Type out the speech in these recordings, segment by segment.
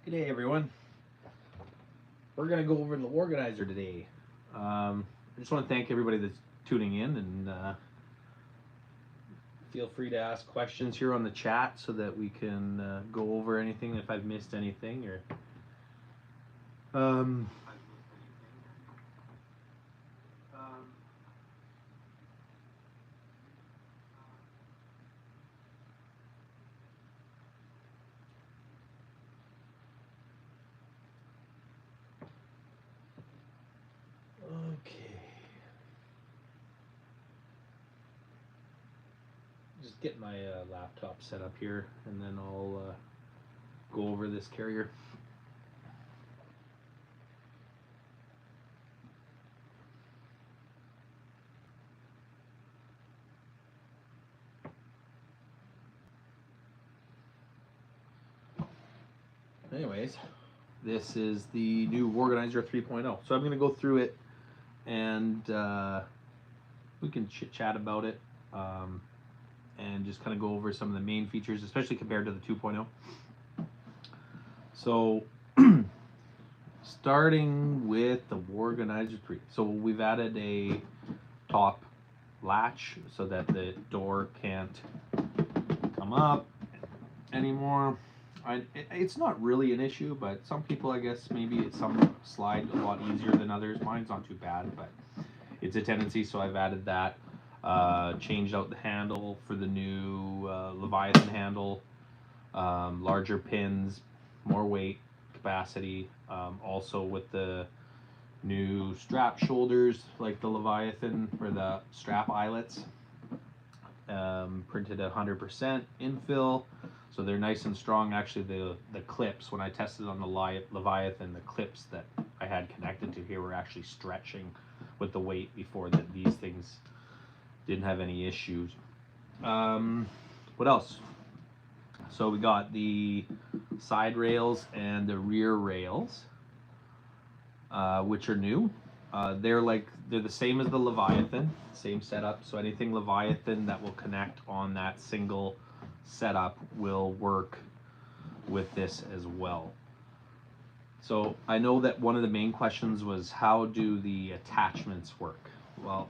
G'day everyone. We're gonna go over the War-Ganizer today. I just want to thank everybody that's tuning in, and feel free to ask questions here on the chat so that we can go over anything if I've missed anything or. Okay. Just get my laptop set up here, and then I'll go over this carrier. Anyways, this is the new War-Ganizer 3.0. So I'm going to go through it, and we can chit-chat about it, and just kind of go over some of the main features, especially compared to the 2.0. So starting with the War-Ganizer 3. So we've added a top latch so that the door can't come up anymore. It's not really an issue, but some people, I guess, maybe some slide a lot easier than others. Mine's not too bad, but it's a tendency, so I've added that. Changed out the handle for the new Leviathan handle. Larger pins, more weight, capacity. Also with the new strap shoulders, like the Leviathan, for the strap eyelets. Printed at 100% infill. So they're nice and strong. Actually, the clips, when I tested on the Leviathan, the clips that I had connected to here were actually stretching with the weight before that. These things didn't have any issues. What else? So we got the side rails and the rear rails, which are new. They're the same as the Leviathan, same setup. So anything Leviathan that will connect on that single setup will work with this as well. So I know that one of the main questions was, how do the attachments work? Well,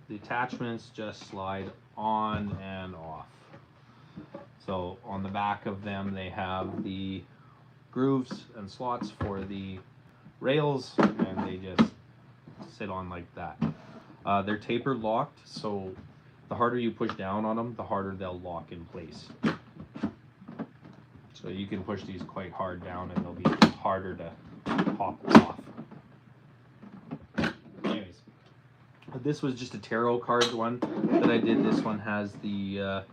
the attachments just slide on and off. So on the back of them they have the grooves and slots for the rails, and they just sit on like that. They're taper locked, so the harder you push down on them, the harder they'll lock in place. So you can push these quite hard down and they'll be harder to pop off. Anyways, this was just a tarot card one that I did. This one has the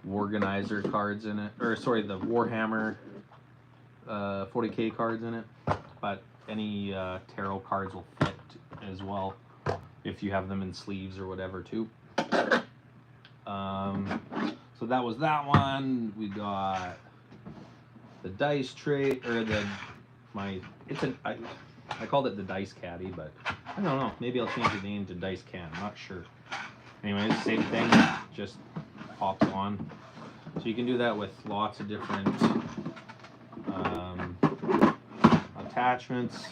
War-Ganizer cards in it, or sorry, the Warhammer 40k cards in it, but any tarot cards will fit as well if you have them in sleeves or whatever too. So that was that one. We got the dice tray, or I called it the dice caddy, but I don't know, maybe I'll change the name to dice can, I'm not sure. Anyways, same thing, just pops on. So you can do that with lots of different attachments.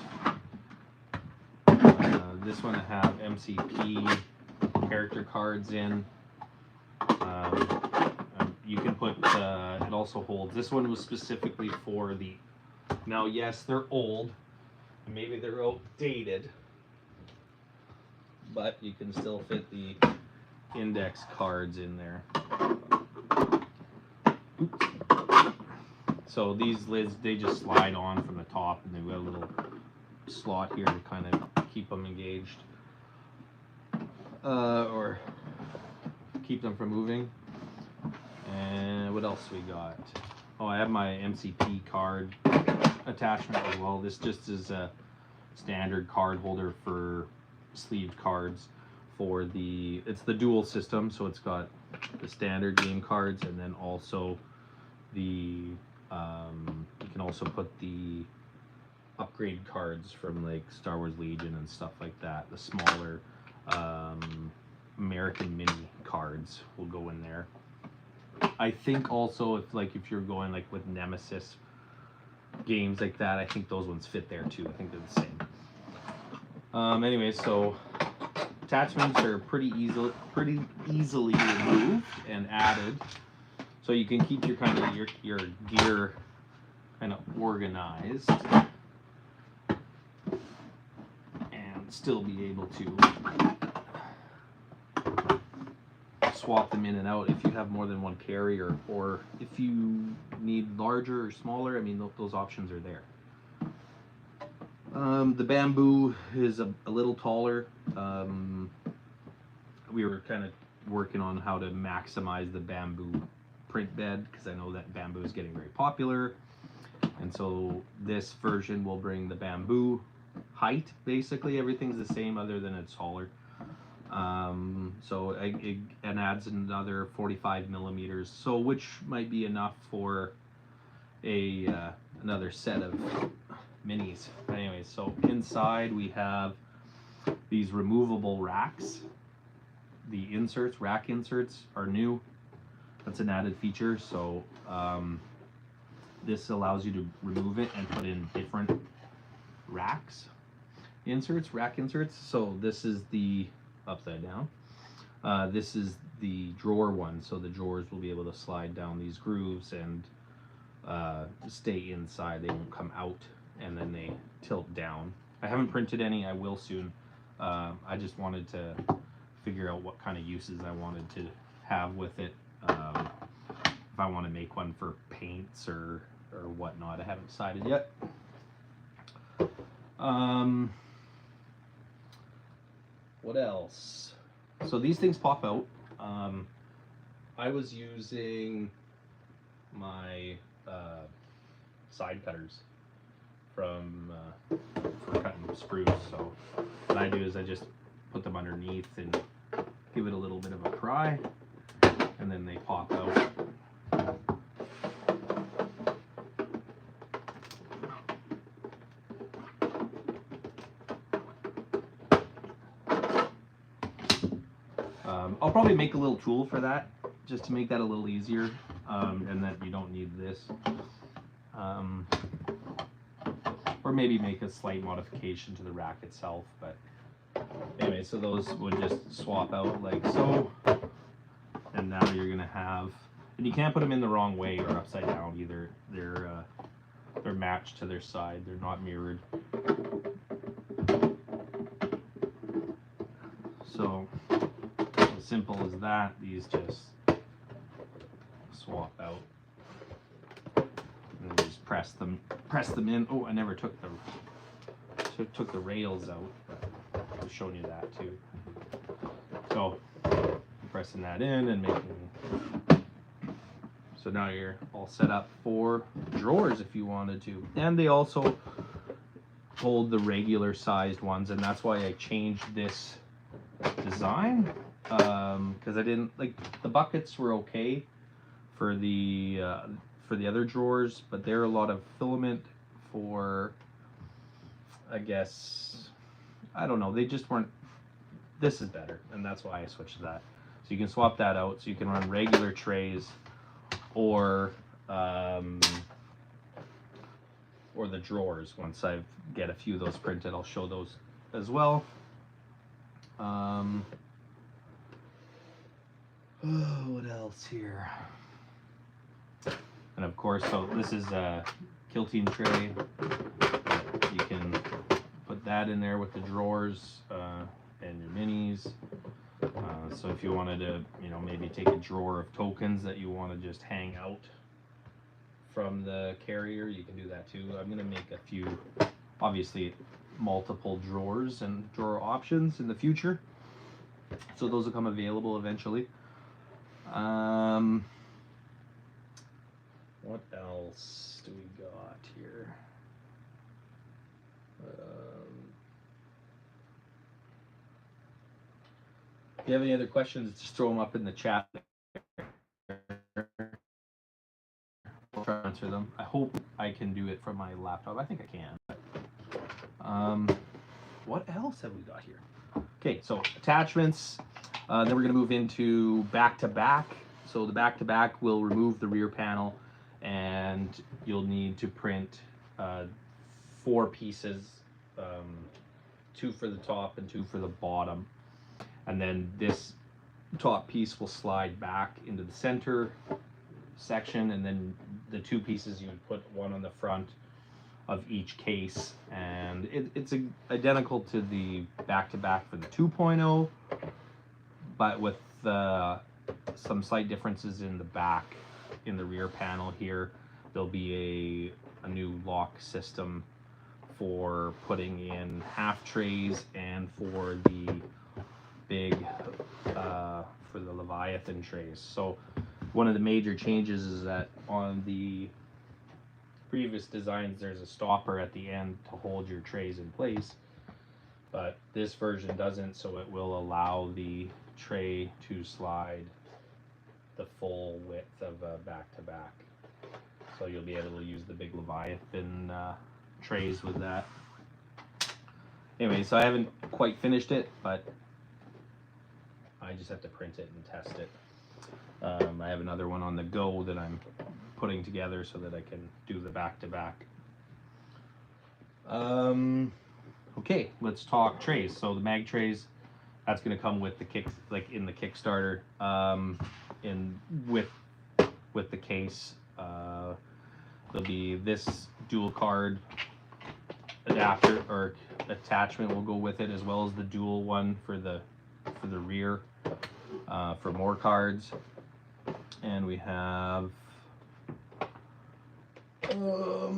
This one I have MCP character cards in. You can put, it also holds, this one was specifically for the, now yes, they're old, maybe they're outdated, but you can still fit the index cards in there. Oops. So these lids, they just slide on from the top, and they've got a little slot here to kind of keep them engaged, or keep them from moving. And what else we got? Oh, I have my MCP card attachment as well. This just is a standard card holder for sleeved cards for the, it's the dual system, so it's got the standard game cards, and then also the you can also put the upgrade cards from like Star Wars Legion and stuff like that. The smaller American mini cards will go in there. I think also if you're going like with Nemesis games like that, I think those ones fit there too. I think they're the same. Anyway, so attachments are pretty easily removed and added, so you can keep your kind of your gear kind of organized and still be able to swap them in and out if you have more than one carrier, or if you need larger or smaller. I mean, those options are there. The bamboo is a little taller. We were kind of working on how to maximize the bamboo print bed, because I know that bamboo is getting very popular, and so this version will bring the bamboo height. Basically everything's the same other than it's taller. So it adds another 45 millimeters, so which might be enough for a another set of minis. Anyway, so inside we have these removable racks. The inserts, rack inserts, are new. That's an added feature. So this allows you to remove it and put in different racks inserts, rack inserts. So this is the upside down. This is the drawer one, so the drawers will be able to slide down these grooves and stay inside. They won't come out, and then they tilt down. I haven't printed any. I will soon. I just wanted to figure out what kind of uses I wanted to have with it. If I want to make one for paints or whatnot, I haven't decided yet. What else? So these things pop out. I was using my side cutters from for cutting spruce. So what I do is I just put them underneath and give it a little bit of a pry, and then they pop out. I'll probably make a little tool for that, just to make that a little easier, and that you don't need this. Or maybe make a slight modification to the rack itself, but anyway, so those would just swap out like so, and now you're gonna have, and you can't put them in the wrong way or upside down either. They're matched to their side. They're not mirrored. So as simple as that. These just swap out, and then just press them in. Oh, I never took the rails out, but I've shown you that too. So pressing that in and making, so now you're all set up for drawers if you wanted to. And they also hold the regular sized ones, and that's why I changed this design, because I didn't like, the buckets were okay for the other drawers, but they're a lot of filament for, I guess, I don't know, they just weren't. This is better, and that's why I switched to that. So you can swap that out, so you can run regular trays or the drawers. Once I get a few of those printed, I'll show those as well. What else here? And of course, so this is a quilting tray. You can put that in there with the drawers and your minis. So if you wanted to, maybe take a drawer of tokens that you want to just hang out from the carrier, you can do that too. I'm going to make a few, obviously, multiple drawers and drawer options in the future. So those will come available eventually. What else do we got here? If you have any other questions, just throw them up in the chat. I'll try to answer them. I hope I can do it from my laptop. I think I can. But, what else have we got here? Okay, so attachments. Then we're going to move into back-to-back. So the back-to-back will remove the rear panel, and you'll need to print 4 pieces, 2 for the top and 2 for the bottom, and then this top piece will slide back into the center section, and then the 2 pieces you would put one on the front of each case, and it's identical to the back-to-back for the 2.0, but with some slight differences in the back. In the rear panel here, there'll be a new lock system for putting in half trays, and for the big for the Leviathan trays. So one of the major changes is that on the previous designs there's a stopper at the end to hold your trays in place, but this version doesn't, so it will allow the tray to slide the full width of a back-to-back. So you'll be able to use the big Leviathan trays with that. Anyway, so I haven't quite finished it, but I just have to print it and test it. I have another one on the go that I'm putting together so that I can do the back-to-back. Okay, let's talk trays. So the mag trays, that's going to come with the in the Kickstarter, with the case. There'll be this dual card adapter or attachment will go with it, as well as the dual one for the rear, for more cards. And we have the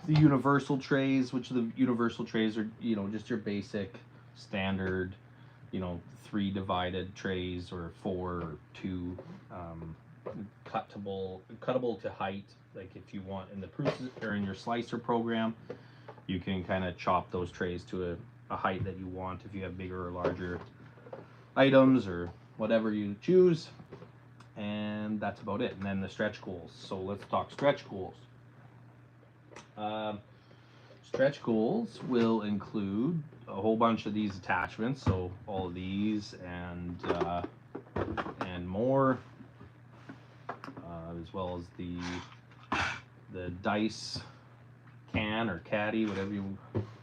universal trays, which the universal trays are, you know, just your basic standard, you know, 3 divided trays, or 4 or 2, cuttable to height. Like if you want in the or in your slicer program, you can kind of chop those trays to a height that you want if you have bigger or larger items or whatever you choose. And that's about it. And then the stretch goals. So let's talk stretch goals. Stretch goals will include a whole bunch of these attachments, so all of these and more, as well as the dice can or caddy, whatever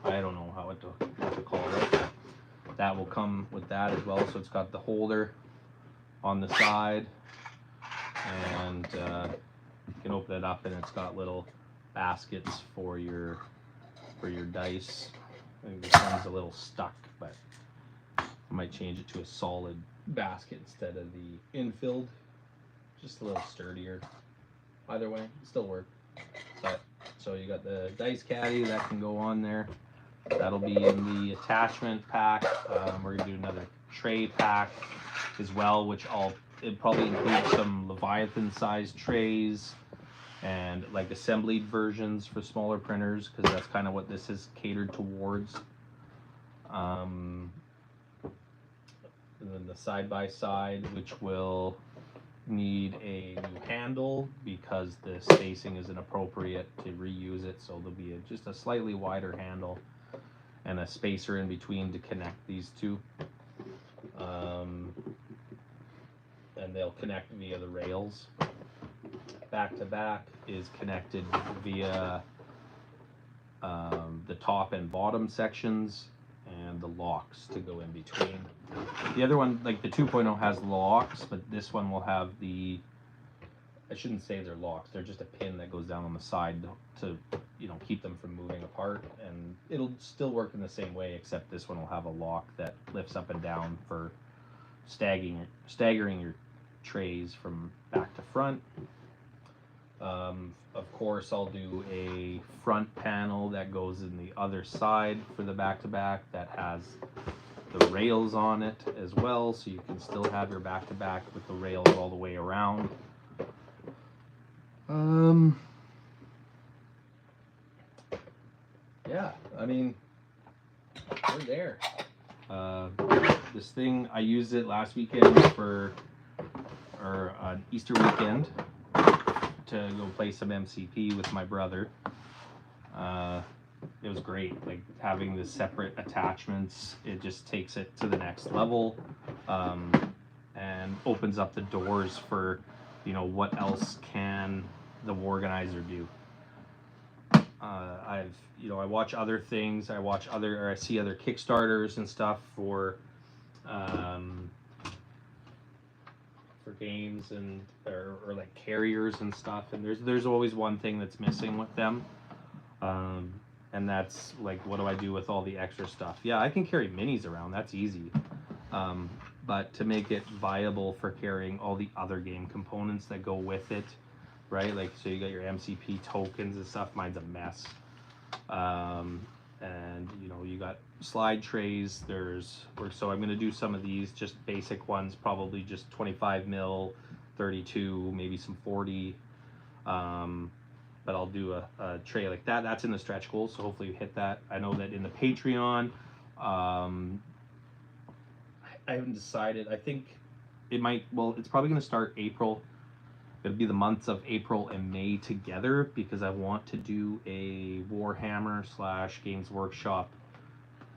I don't know what to call it. That will come with that as well. So it's got the holder on the side, and you can open it up, and it's got little baskets for your dice. I think this one's a little stuck, but I might change it to a solid basket instead of the infilled. Just a little sturdier. Either way, it still work. But so you got the dice caddy that can go on there. That'll be in the attachment pack. We're gonna do another tray pack as well, which it probably includes some Leviathan sized trays and like assembled versions for smaller printers, because that's kind of what this is catered towards. And then the side-by-side, which will need a new handle because the spacing isn't appropriate to reuse it, so there'll be just a slightly wider handle and a spacer in between to connect these two. And they'll connect via the rails. Back-to-back is connected via the top and bottom sections, and the locks to go in between. The other one, like the 2.0, has locks, but this one will have I shouldn't say they're locks, they're just a pin that goes down on the side to you know, keep them from moving apart, and it'll still work in the same way, except this one will have a lock that lifts up and down for staggering your trays from back to front. Of course, I'll do a front panel that goes in the other side for the back-to-back that has the rails on it as well, so you can still have your back-to-back with the rails all the way around. Yeah, I mean, we're there. This thing, I used it last weekend for an Easter weekend to go play some MCP with my brother. It was great, like having the separate attachments. It just takes it to the next level, and opens up the doors for, you know, what else can the War-Ganizer do. I watch other things. I see other Kickstarters and stuff for games and or like carriers and stuff. And there's always one thing that's missing with them. And that's like, what do I do with all the extra stuff? Yeah, I can carry minis around. That's easy. But to make it viable for carrying all the other game components that go with it, right? Like, so you got your MCP tokens and stuff. Mine's a mess. And you got slide trays. So I'm going to do some of these, just basic ones, probably just 25 mil, 32, maybe some 40. But I'll do a tray like that. That's in the stretch goal, so hopefully you hit that. I know that in the Patreon, I haven't decided. I think it might, it's probably going to start April. It'll be the months of April and May together, because I want to do a Warhammer / Games Workshop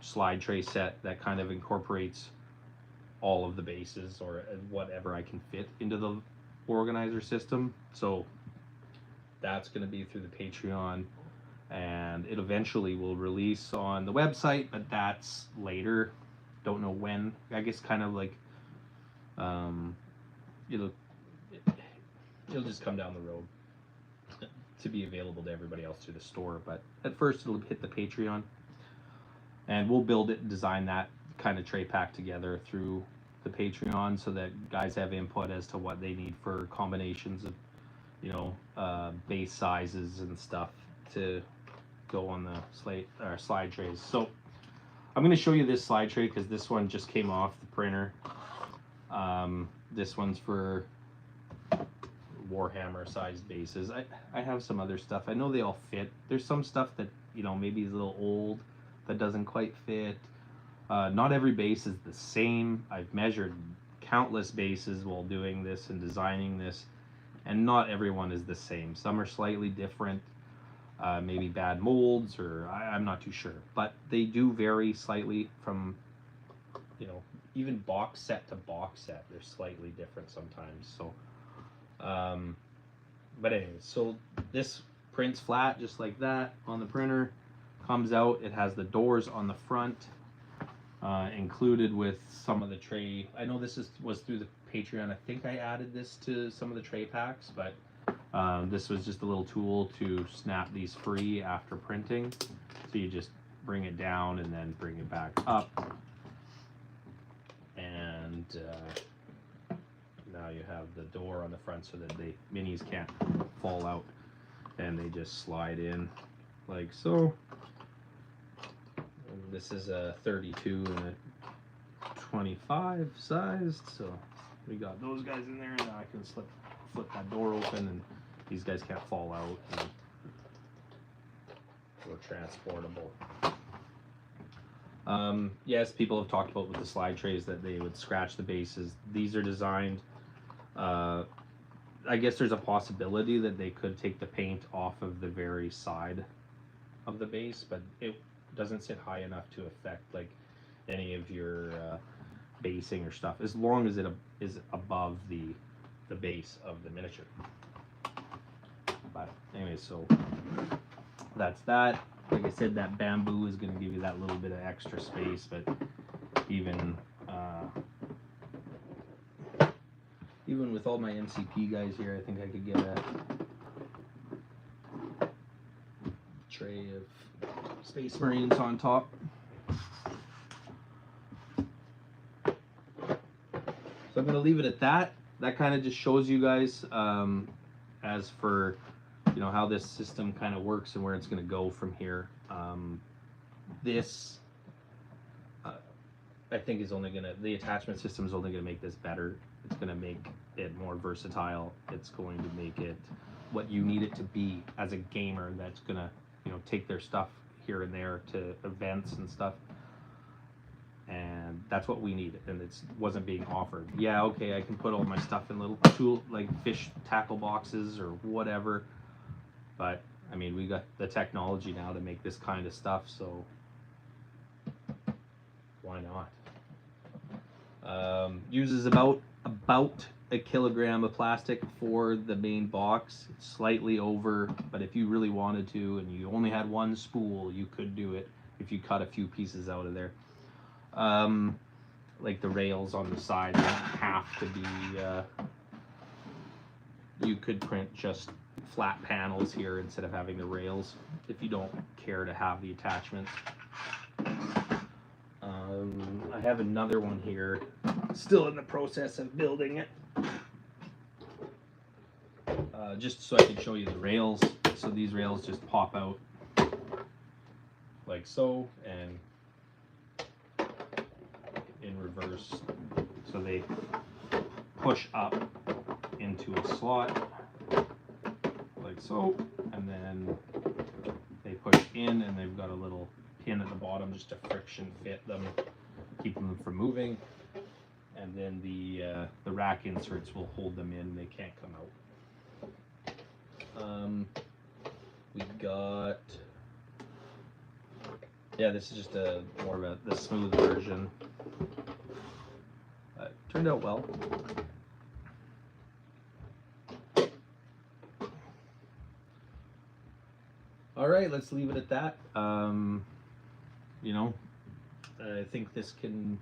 slide tray set that kind of incorporates all of the bases or whatever I can fit into the War-Ganizer system. So that's going to be through the Patreon, and it eventually will release on the website, but that's later. Don't know when. I guess kind of like it'll just come down the road to be available to everybody else through the store. But at first it'll hit the Patreon, and we'll build it and design that kind of tray pack together through the Patreon, so that guys have input as to what they need for combinations of base sizes and stuff to go on the slide trays. So I'm going to show you this slide tray, because this one just came off the printer. This one's for Warhammer sized bases. I have some other stuff. I know they all fit. There's some stuff that maybe is a little old that doesn't quite fit. Not every base is the same. I've measured countless bases while doing this and designing this, and not everyone is the same. Some are slightly different, maybe bad molds, or I'm not too sure. But they do vary slightly from, even box set to box set. They're slightly different sometimes. So, but anyway, so this prints flat just like that on the printer. Comes out. It has the doors on the front, included with some of the tray. I know this was through the Patreon. I think I added this to some of the tray packs, but this was just a little tool to snap these free after printing. So you just bring it down and then bring it back up, and now you have the door on the front so that the minis can't fall out, and they just slide in like so. And this is a 32 and a 25 sized, so we got those guys in there, and now I can flip that door open, and these guys can't fall out, and we're transportable. Yes, people have talked about with the slide trays that they would scratch the bases. These are designed, I guess there's a possibility that they could take the paint off of the very side of the base, but it doesn't sit high enough to affect like any of your basing or stuff, as long as it is above the base of the miniature. But anyway, so that's that. Like I said, that bamboo is going to give you that little bit of extra space, but even with all my MCP guys here, I think I could get a tray of Space Marines on top. So I'm going to leave it at that. That kind of just shows you guys as for how this system kind of works and where it's going to go from here. This I think is only going to, the attachment system is only going to make this better. It's going to make it more versatile. It's going to make it what you need it to be as a gamer that's going to take their stuff here and there to events and stuff. And that's what we need, and it wasn't being offered. Yeah, okay, I can put all my stuff in little tool, like fish tackle boxes or whatever, but I mean, we got the technology now to make this kind of stuff, so why not? Uses about a kilogram of plastic for the main box. It's slightly over, but if you really wanted to and you only had one spool, you could do it if you cut a few pieces out of there. Like the rails on the side don't have to be, you could print just flat panels here instead of having the rails if you don't care to have the attachments. I have another one here, still in the process of building it. Just so I can show you the rails. So these rails just pop out like so, and in reverse. So they push up into a slot like so, and then they push in, and they've got a little pin at the bottom just to friction fit them, keep them from moving, and then the rack inserts will hold them in. They can't come out. We got, yeah, this is just a more of the smooth version. Turned out well. All right, let's leave it at that. You know, I think this can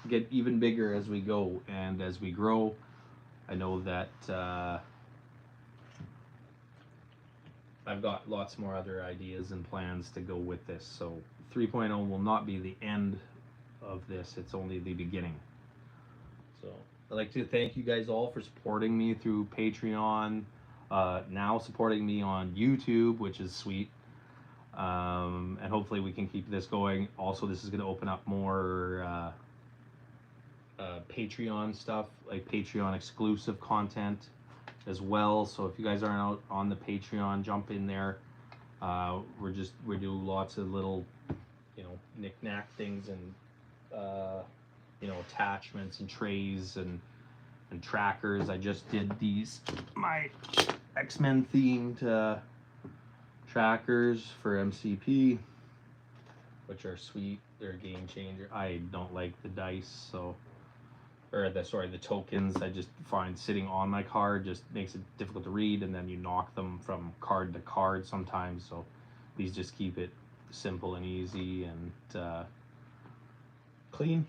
get even bigger as we go, and as we grow, I know that I've got lots more other ideas and plans to go with this. So 3.0 will not be the end of this, it's only the beginning. So I'd like to thank you guys all for supporting me through Patreon, now supporting me on YouTube, which is sweet. And hopefully we can keep this going. Also, this is going to open up more Patreon stuff, like Patreon exclusive content as well. So if you guys aren't out on the Patreon, jump in there. We do lots of little, you know, knick-knack things, and you know, attachments and trays and trackers. I just did these, my X-Men themed trackers for MCP, which are sweet. They're a game changer. I don't like the dice, so, or the tokens. I just find sitting on my card just makes it difficult to read, and then you knock them from card to card sometimes. So these just keep it simple and easy and clean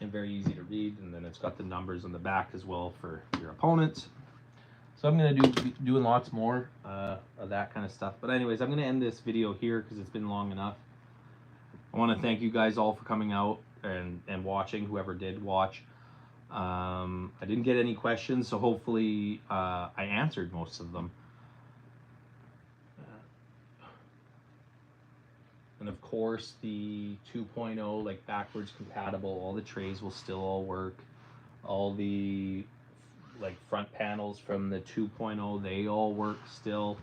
and very easy to read. And then it's got the numbers on the back as well for your opponents. So I'm going to be doing lots more of that kind of stuff. But anyways, I'm going to end this video here because it's been long enough. I want to thank you guys all for coming out and watching, whoever did watch. I didn't get any questions, so hopefully I answered most of them. And of course, the 2.0, like backwards compatible, all the trays will still all work. All the like front panels from the 2.0, they all work still.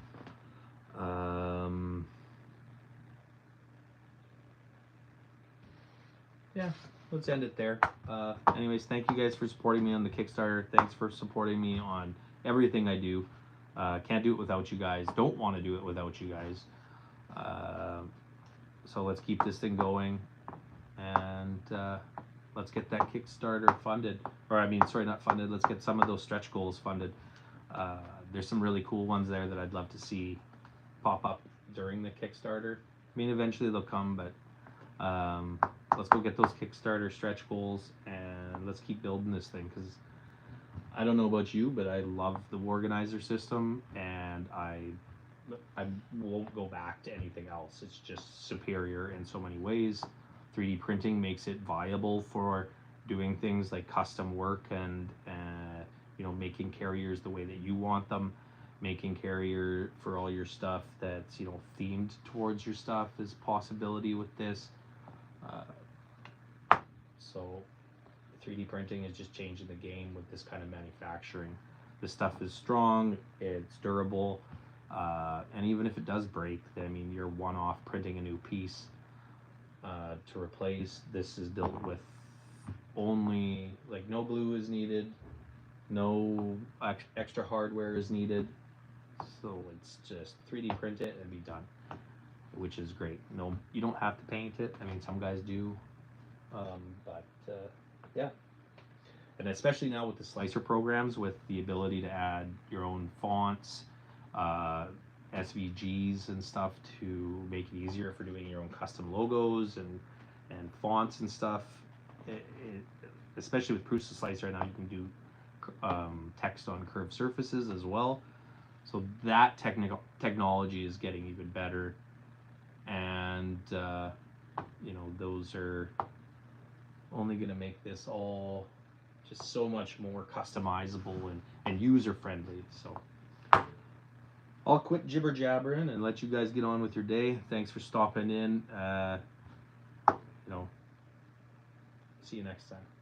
Yeah, let's end it there. Anyways, thank you guys for supporting me on the Kickstarter. Thanks for supporting me on everything I do. Can't do it without you guys. Don't want to do it without you guys. So let's keep this thing going, and let's get that Kickstarter funded. Or I mean, sorry, not funded. Let's get some of those stretch goals funded. There's some really cool ones there that I'd love to see pop up during the Kickstarter. I mean, eventually they'll come, but let's go get those Kickstarter stretch goals, and let's keep building this thing, because I don't know about you, but I love the War-Ganizer system, and I won't go back to anything else. It's just superior in so many ways. 3D printing makes it viable for doing things like custom work and you know, making carriers the way that you want them, making carrier for all your stuff that's, you know, themed towards your stuff is a possibility with this. So 3D printing is just changing the game with this kind of manufacturing. The stuff is strong, it's durable, and even if it does break, I mean, you're one-off printing a new piece to replace. This is built with only, like, no glue is needed, no extra hardware is needed, so it's just 3D print it and be done, which is great. No, you don't have to paint it. I mean, some guys do, but yeah. and especially now with the slicer programs, with the ability to add your own fonts, SVGs and stuff to make it easier for doing your own custom logos and fonts and stuff. Especially with Prusa Slicer now, you can do text on curved surfaces as well. So that technology is getting even better, and you know, those are only going to make this all just so much more customizable and user friendly. So I'll quit jibber jabbering and let you guys get on with your day. Thanks for stopping in. You know, see you next time.